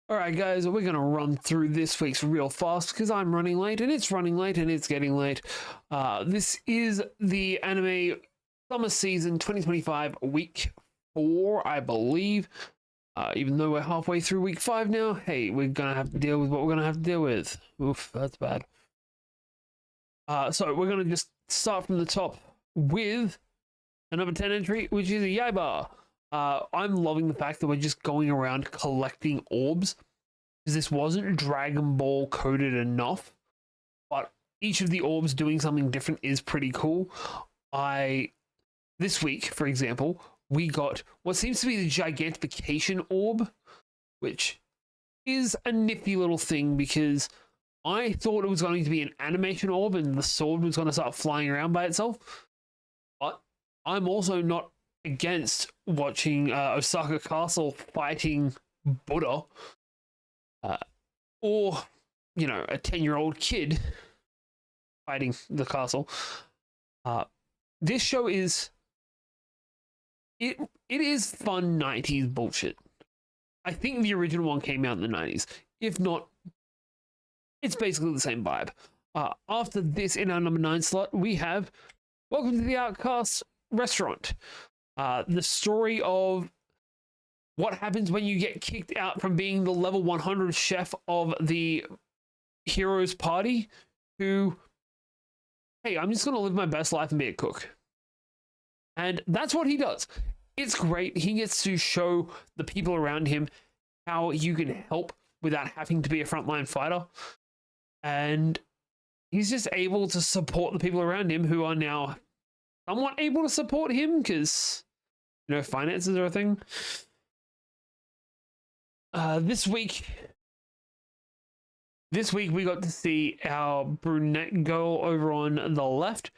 Alright guys, we're going to run through this week's real fast because I'm running late and it's running late and it's getting late. This is the anime summer season 2025 week 4, I believe. Even though we're halfway through week 5 now, hey, we're going to have to deal with what we're going to have to deal with. Oof, that's bad. So we're going to just start from the top with a number 10 entry, which is a Yaiba. I'm loving the fact that we're just going around collecting orbs, because this wasn't Dragon Ball coded enough, but each of the orbs doing something different is pretty cool. This week, for example, we got what seems to be the gigantification orb, which is a nifty little thing because I thought it was going to be an animation orb and the sword was going to start flying around by itself. But I'm also not against watching Osaka Castle fighting Buddha, or, you know, a 10-year-old kid fighting the castle. This show is it is fun 90s bullshit. I think the original one came out in the 90s. If not, it's basically the same vibe. After this, in our number 9 slot, we have Welcome to the Outcast Restaurant. The story of what happens when you get kicked out from being the level 100 chef of the hero's party to, hey, I'm just going to live my best life and be a cook. And that's what he does. It's great. He gets to show the people around him how you can help without having to be a frontline fighter. And he's just able to support the people around him who are now somewhat able to support him because, you know, finances are a thing. This week we got to see our brunette girl over on the left,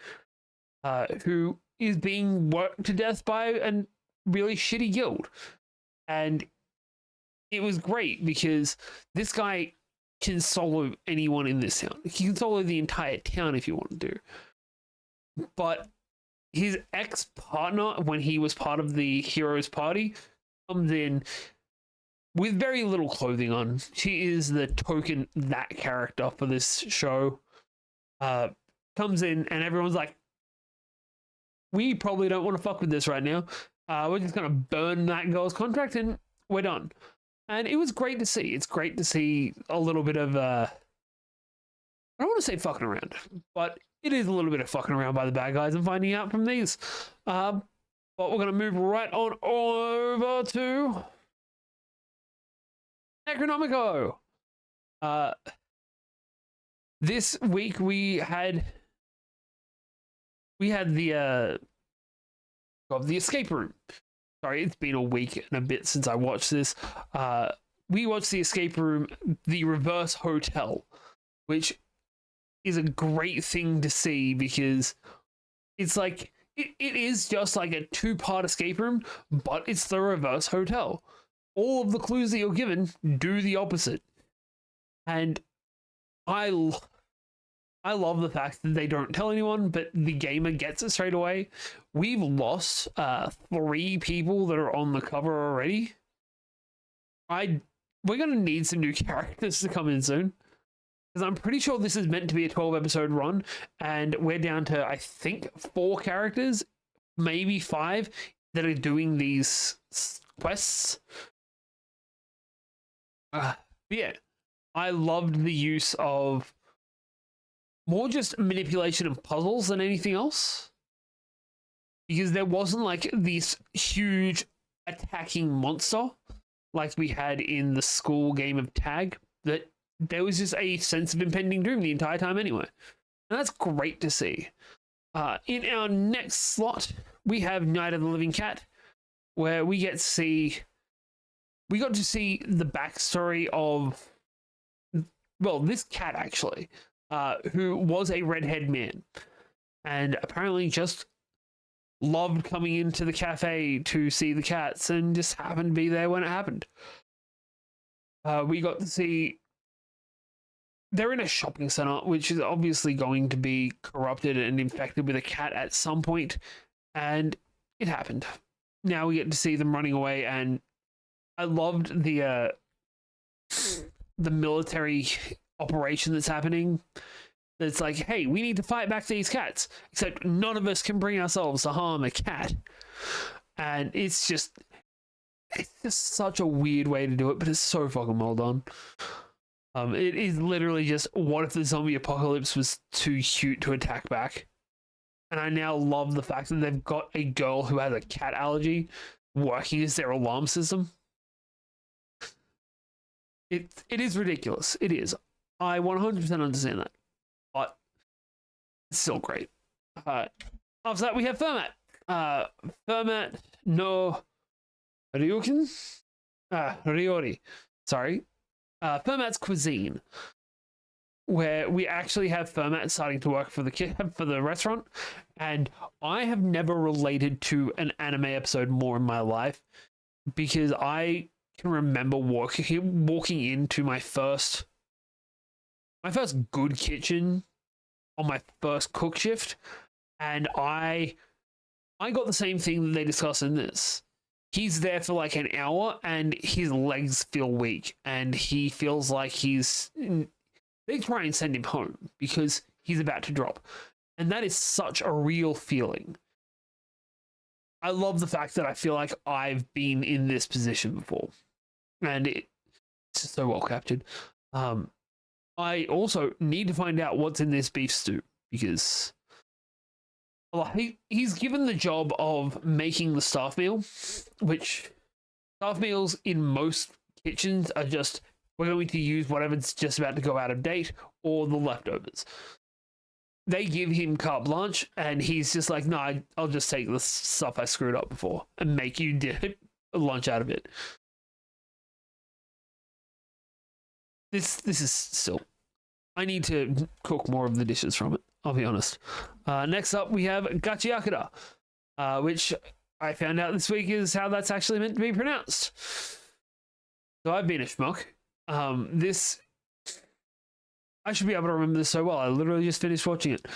who is being worked to death by a really shitty guild. And it was great because this guy can solo anyone in this town. He can solo the entire town if you want to. But his ex-partner, when he was part of the hero's party, comes in with very little clothing on. She is the token that character for this show. Comes in and everyone's like, we probably don't want to fuck with this right now. We're just going to burn that girl's contract and we're done. And it was great to see. It's great to see a little bit of, I don't want to say fucking around, but it is a little bit of fucking around by the bad guys and finding out from these. But we're going to move right on over to Necronomico. This week we had the escape room. Sorry, it's been a week and a bit since I watched this. We watched the escape room, the reverse hotel, which is a great thing to see because it's like it is just like a 2-part escape room, but it's the reverse hotel. All of the clues that you're given do the opposite. And I love the fact that they don't tell anyone, but the gamer gets it straight away. We've lost 3 people that are on the cover already. We're going to need some new characters to come in soon, because I'm pretty sure this is meant to be a 12-episode run, and we're down to, I think, 4 characters, maybe 5, that are doing these quests. Yeah, I loved the use of more just manipulation and puzzles than anything else, because there wasn't like this huge attacking monster like we had in the school game of tag. That there was just a sense of impending doom the entire time anyway, and that's great to see. In our next slot we have Night of the Living Cat, where we got to see the backstory of, well, this cat actually, who was a redhead man and apparently just loved coming into the cafe to see the cats and just happened to be there when it happened. We got to see they're in a shopping center, which is obviously going to be corrupted and infected with a cat at some point, and it happened. Now we get to see them running away, and I loved the the military operation that's happening. It's like, hey, we need to fight back these cats, except none of us can bring ourselves to harm a cat. And it's just such a weird way to do it, but it's so fucking well done. It is literally just, what if the zombie apocalypse was too cute to attack back? And I now love the fact that they've got a girl who has a cat allergy working as their alarm system. It is ridiculous. It is. I 100% understand that. But it's still great. After that, we have Fermat. Fermat no Ryukin? Ryori. Sorry. Fermat's Cuisine, where we actually have Fermat starting to work for the restaurant. And I have never related to an anime episode more in my life, because I can remember walking into my first good kitchen on my first cook shift, and I got the same thing that they discuss in this. He's there for like an hour and his legs feel weak and he feels like they try and send him home because he's about to drop. And that is such a real feeling. I love the fact that I feel like I've been in this position before, and it's just so well captured. I also need to find out what's in this beef stew, because he's given the job of making the staff meal, which staff meals in most kitchens are just, we're going to use whatever's just about to go out of date or the leftovers. They give him carte blanche, and he's just like, no, I'll just take the stuff I screwed up before and make you lunch out of it. This is still... I need to cook more of the dishes from it, I'll be honest. Next up, we have Gachiakuta, which I found out this week is how that's actually meant to be pronounced. So I've been a schmuck. I should be able to remember this so well. I literally just finished watching it.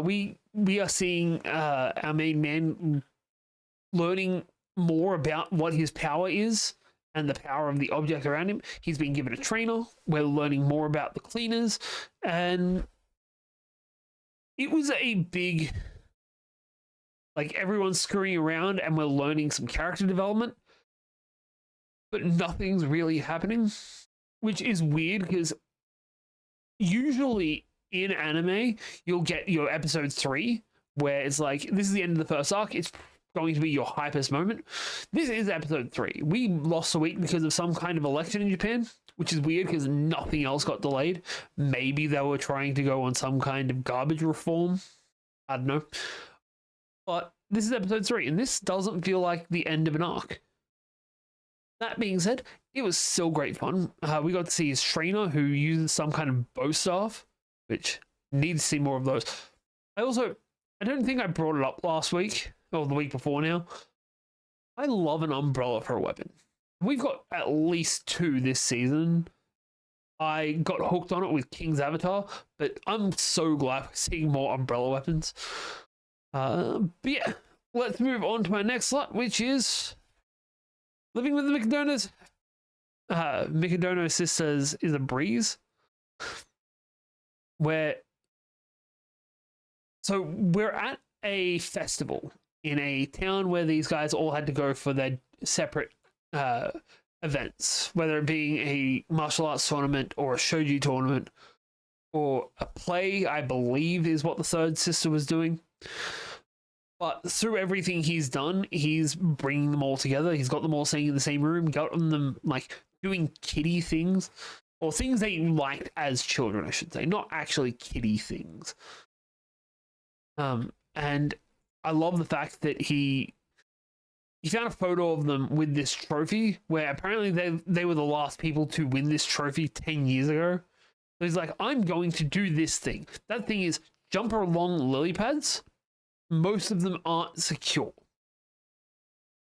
We are seeing our main man learning more about what his power is and the power of the object around him. He's been given a trainer. We're learning more about the cleaners, and it was a big, like, everyone's screwing around and we're learning some character development, but nothing's really happening, which is weird because usually in anime, you'll get your episode 3 where it's like, this is the end of the first arc. It's going to be your hypest moment. This is episode 3. We lost a week because of some kind of election in Japan, which is weird because nothing else got delayed. Maybe they were trying to go on some kind of garbage reform. I don't know. But this is episode 3, and this doesn't feel like the end of an arc. That being said, it was still great fun. We got to see his trainer who uses some kind of bow staff, which needs to see more of those. I don't think I brought it up last week or the week before now. I love an umbrella for a weapon. We've got at least 2 this season. I got hooked on it with King's Avatar, but I'm so glad we're seeing more umbrella weapons. But yeah, let's move on to my next slot, which is Living with the Mikadonos. Mikadono Sisters is a breeze. So we're at a festival in a town where these guys all had to go for their separate events, whether it being a martial arts tournament or a shogi tournament or a play, I believe is what the third sister was doing. But through everything he's done, he's bringing them all together. He's got them all staying in the same room, gotten them like doing kiddie things, or things they liked as children, I should say, not actually kiddie things. And I love the fact that he found a photo of them with this trophy, where apparently they were the last people to win this trophy 10 years ago. So he's like, I'm going to do this thing. That thing is jumper along lily pads. Most of them aren't secure.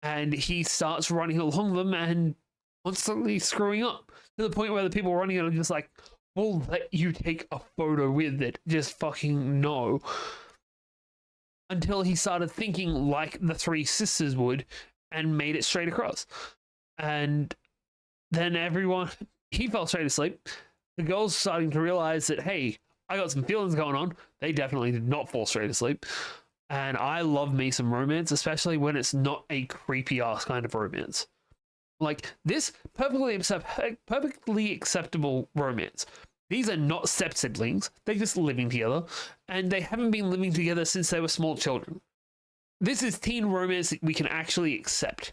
And he starts running along them and constantly screwing up to the point where the people running it are just like, we'll let you take a photo with it. Just fucking no. Until he started thinking like the 3 sisters would and made it straight across. And then everyone, he fell straight asleep. The girl's starting to realize that, hey, I got some feelings going on. They definitely did not fall straight asleep. And I love me some romance, especially when it's not a creepy ass kind of romance. Like this, perfectly acceptable romance. These are not step siblings. They're just living together, and they haven't been living together since they were small children. This is teen romance that we can actually accept.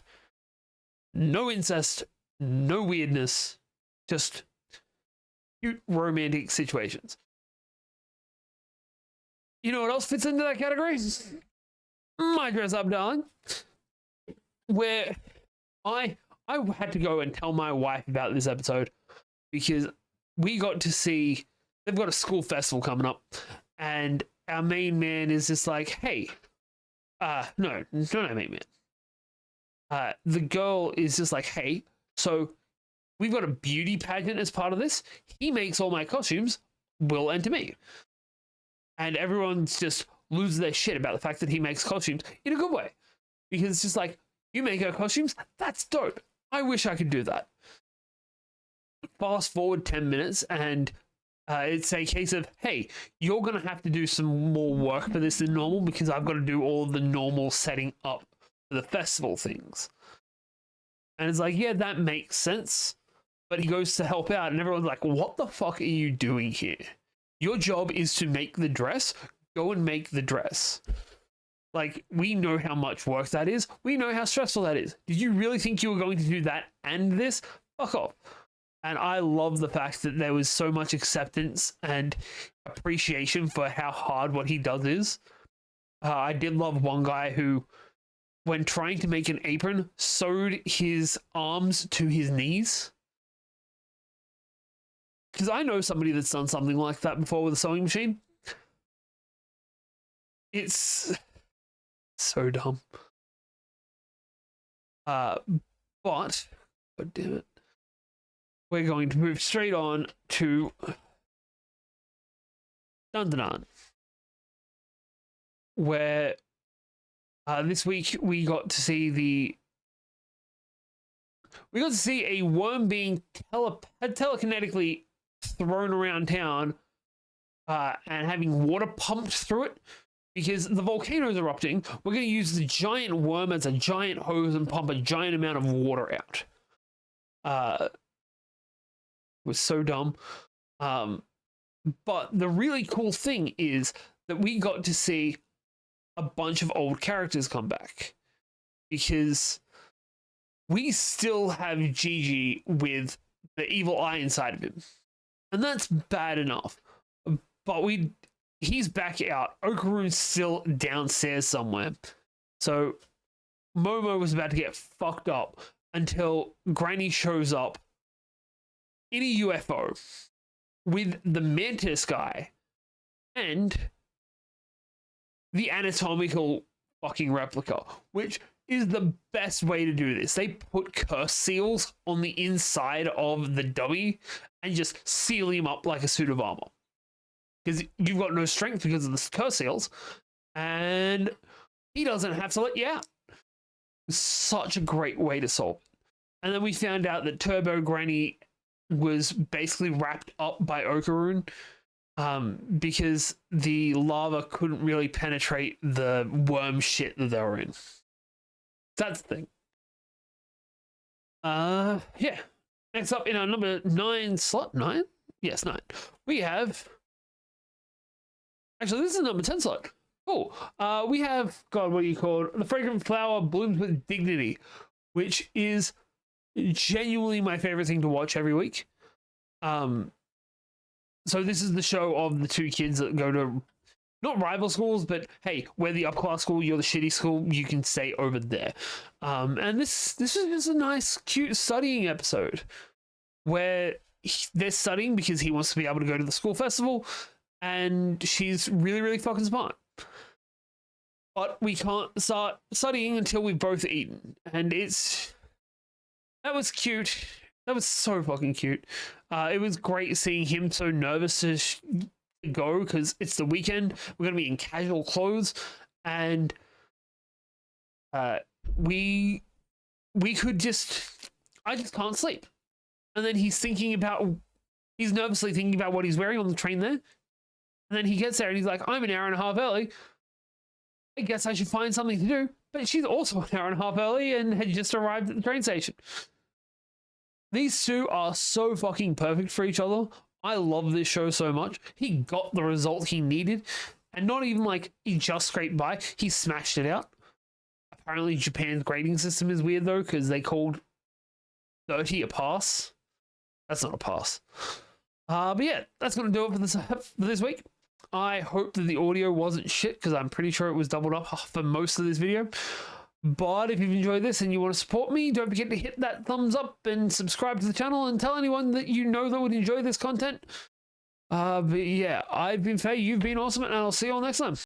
No incest, no weirdness, just cute romantic situations. You know what else fits into that category? My Dress Up Darling, where I had to go and tell my wife about this episode because we got to see, they've got a school festival coming up, and our main man is just like, hey, no, not our main man. The girl is just like, hey, so we've got a beauty pageant as part of this. He makes all my costumes, Will enter me. And everyone's just loses their shit about the fact that he makes costumes in a good way. Because it's just like, you make our costumes? That's dope. I wish I could do that. Fast forward 10 minutes and it's a case of, hey, you're going to have to do some more work for this than normal because I've got to do all of the normal setting up for the festival things. And it's like, yeah, that makes sense. But he goes to help out and everyone's like, what the fuck are you doing here? Your job is to make the dress. Go and make the dress. Like, we know how much work that is. We know how stressful that is. Did you really think you were going to do that and this? Fuck off. And I love the fact that there was so much acceptance and appreciation for how hard what he does is. I did love one guy who, when trying to make an apron, sewed his arms to his knees. Because I know somebody that's done something like that before with a sewing machine. It's so dumb. But, God damn it. We're going to move straight on to Dandadan, where this week we got to see a worm being telekinetically thrown around town and having water pumped through it because the volcano is erupting. We're going to use the giant worm as a giant hose and pump a giant amount of water out. It was so dumb. But the really cool thing is that we got to see a bunch of old characters come back because we still have Gigi with the evil eye inside of him. And that's bad enough. But he's back out. Okaru's still downstairs somewhere. So Momo was about to get fucked up until Granny shows up in a UFO with the Mantis guy and the anatomical fucking replica, which is the best way to do this. They put curse seals on the inside of the dummy and just seal him up like a suit of armor. Because you've got no strength because of the curse seals, and he doesn't have to let you out. Such a great way to solve it. And then we found out that Turbo Granny was basically wrapped up by Okaru because the lava couldn't really penetrate the worm shit that they were in. That's the thing. Yeah. Next up in our number 9 slot, 9? Yes, 9. We have... Actually, this is number 10 slot. Cool. We have, God, what do you call it? The Fragrant Flower Blooms with Dignity, which is genuinely my favorite thing to watch every week. So this is the show of the two kids that go to not rival schools, but hey, we're the upclass school, you're the shitty school, you can stay over there. And this is just a nice, cute studying episode where they're studying because he wants to be able to go to the school festival, and she's really, really fucking smart. But we can't start studying until we've both eaten, and that was cute. That was so fucking cute. It was great seeing him so nervous to go because it's the weekend. We're going to be in casual clothes, and I just can't sleep. And then he's nervously thinking about what he's wearing on the train there. And then he gets there and he's like, I'm an hour and a half early. I guess I should find something to do. But she's also an hour and a half early and had just arrived at the train station. These two are so fucking perfect for each other. I love this show so much. He got the result he needed. And not even like he just scraped by. He smashed it out. Apparently Japan's grading system is weird though, because they called 30 a pass. That's not a pass. But yeah, that's going to do it for this week. I hope that the audio wasn't shit, because I'm pretty sure it was doubled up for most of this video. But if you've enjoyed this and you want to support me, don't forget to hit that thumbs up and subscribe to the channel and tell anyone that you know that would enjoy this content. But yeah, I've been Faye, you've been awesome, and I'll see you all next time.